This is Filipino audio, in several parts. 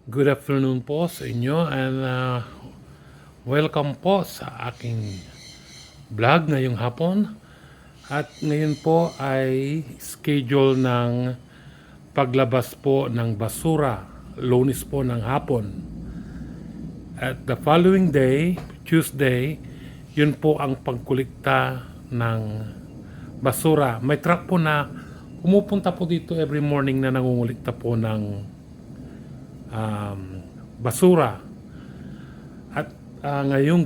Good afternoon po sa inyo and welcome po sa aking vlog ngayong hapon. At ngayon po ay schedule ng paglabas po ng basura, Lunes po ng hapon. At the following day, Tuesday, yun po ang pagkulikta ng basura. May truck po na pumupunta po dito every morning na nangungulikta po ng basura. At ngayong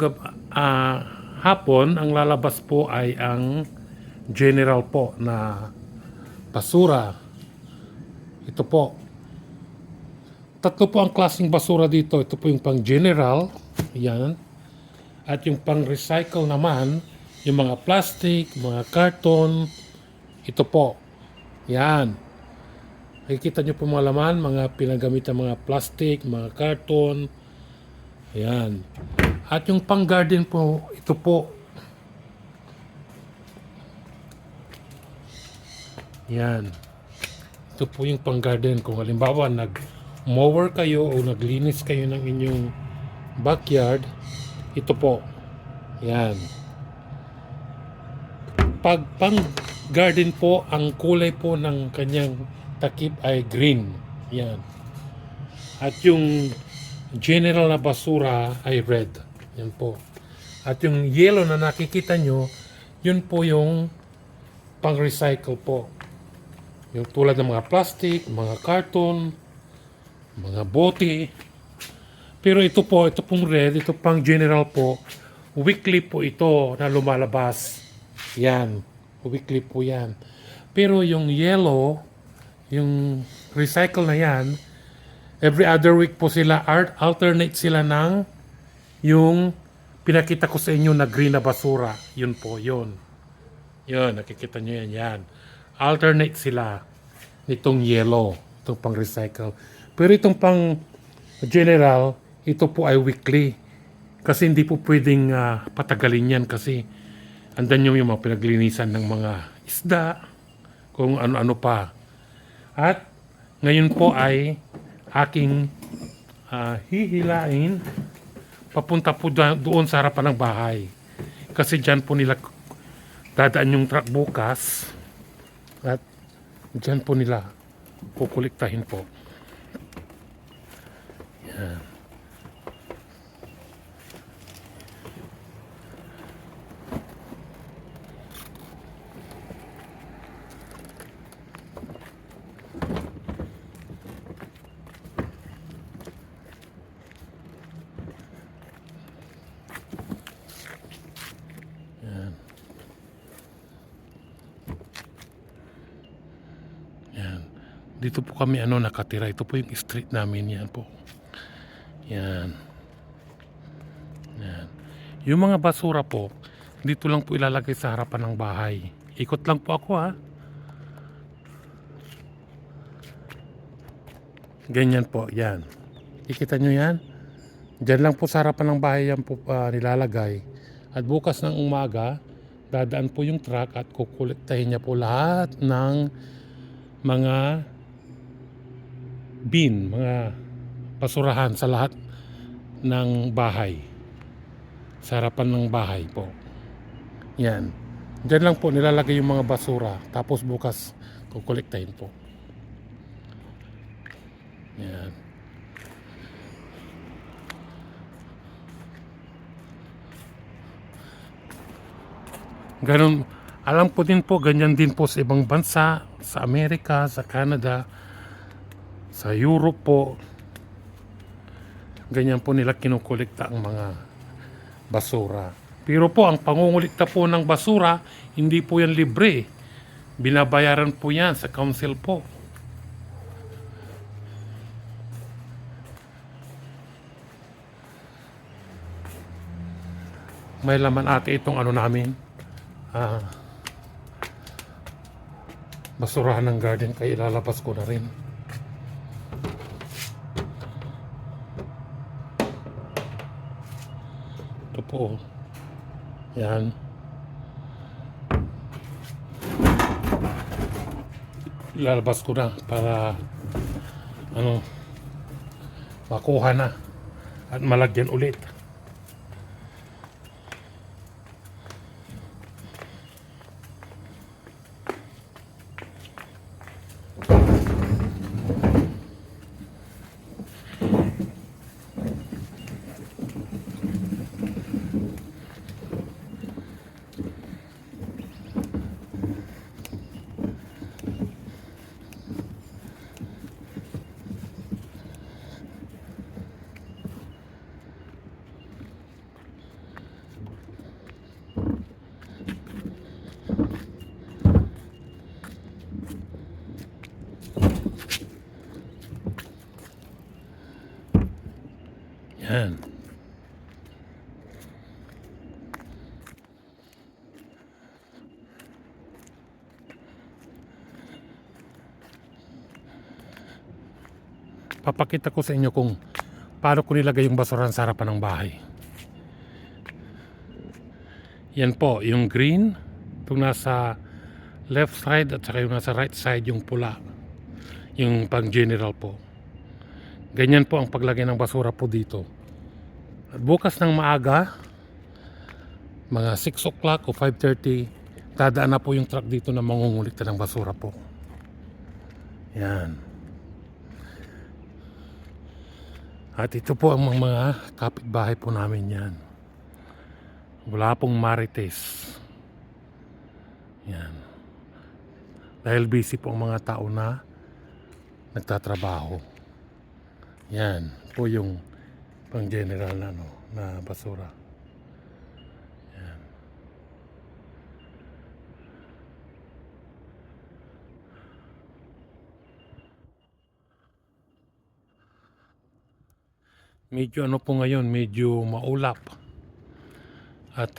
hapon, ang lalabas po ay ang general po na basura. Ito po. Tatlo po ang klaseng basura dito. Ito po yung pang general. Yan. At yung pang recycle naman, yung mga plastic, mga karton. Ito po. Yan. Nakikita nyo po mga laman, mga pinagamit ng mga plastic, mga karton. Ayan. At yung pang garden po, ito po. Yan. Ito po yung pang garden. Kung halimbawa nag-mower kayo o naglinis kayo ng inyong backyard, ito po. Yan. Pag pang garden po, ang kulay po ng kanyang takip ay green. Yan. At yung general na basura ay red. Yan po. At yung yellow na nakikita nyo, yun po yung pang-recycle po. Yung tulad ng mga plastic, mga karton, mga bote. Pero ito po, ito pong red, ito pang general po. Weekly po ito na lumalabas. Yan. Weekly po yan. Pero yung yellow, yung recycle na yan, every other week po sila, alternate sila ng yung pinakita ko sa inyo na green na basura. Yun po, yun. Yun, nakikita nyo yan, yan. Alternate sila nitong yellow, itong pang recycle. Pero itong pang general, ito po ay weekly. Kasi hindi po pwedeng patagalin yan kasi andan yung mga pinaglinisan ng mga isda, kung ano-ano pa. At ngayon po ay aking hihilain papunta po doon sa harapan ng bahay. Kasi dyan po nila dadaan yung truck bukas at dyan po nila kukuliktahin po. Yan. Dito po kami nakatira. Ito po yung street namin. Yan po. Yan. Yan. Yung mga basura po, dito lang po ilalagay sa harapan ng bahay. Ikot lang po ako Ganyan po. Yan. Ikita nyo yan? Diyan lang po sa harapan ng bahay yan po nilalagay. At bukas ng umaga, dadaan po yung truck at kukuliktahin niya po lahat ng mga bin, mga basurahan sa lahat ng bahay. Sa harapan ng bahay po. Yan. Diyan lang po nilalagay yung mga basura. Tapos bukas kukolektahin po. Yan. Ganun. Alam ko din po, ganyan din po sa ibang bansa. Sa Amerika, sa Canada, sa Europe po, ganyan po nila kinukolekta ang mga basura. Pero po, ang pangungulikta po ng basura, hindi po yan libre. Binabayaran po yan sa council po. May laman ate itong namin. Basurahan ng garden, kaya ilalabas ko na rin. Ito po. Yan. Ilalabas ko na para makuha na at malagyan ulit. Yan. Papakita ko sa inyo kung paano ko nilagay yung basurahan sa harapan ng bahay. Yan po, yung green, itong nasa left side at saka yung nasa right side yung pula. Yung pang general po. Ganyan po ang paglagay ng basura po dito. At bukas ng maaga, mga 6 o'clock o 5:30, dadaan na po yung truck dito na mangungulikta ng basura po. Yan. At ito po ang mga kapitbahay po namin yan. Wala pong marites. Yan. Dahil busy po ang mga tao na nagtatrabaho. Yan po yung pang general na, na basura. Yan. Medyo ano po ngayon, medyo maulap at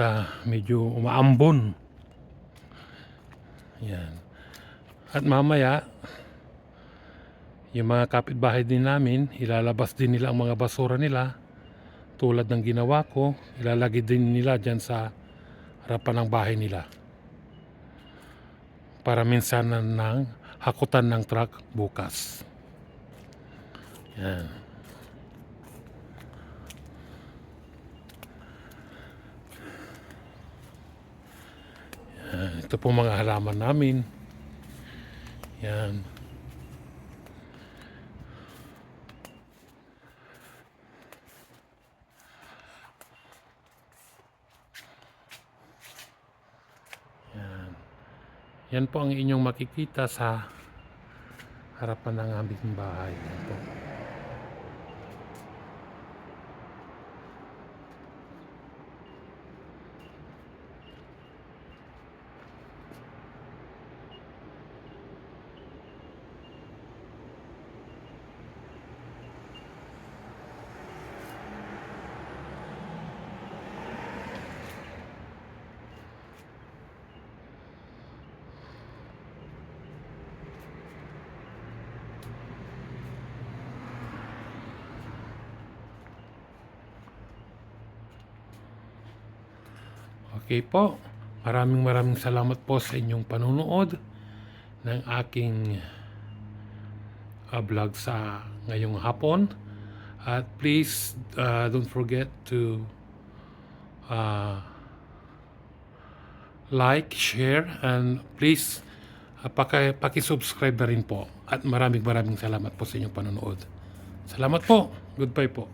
medyo umaambon. Yan. At mamaya yung mga kapitbahay din namin, ilalabas din nila ang mga basura nila tulad ng ginawa ko. Ilalagay din nila dyan sa harapan ng bahay nila para minsan ng hakutan ng truck bukas. Yan. Yan. Ito po mga halaman namin. Yan. Yan po ang inyong makikita sa harapan ng aming bahay. Yan po. Okay po, maraming salamat po sa inyong panunood ng aking vlog sa ngayong hapon. At please don't forget to like, share, and please paki-subscribe na rin po. At maraming salamat po sa inyong panunood. Salamat po. Goodbye po.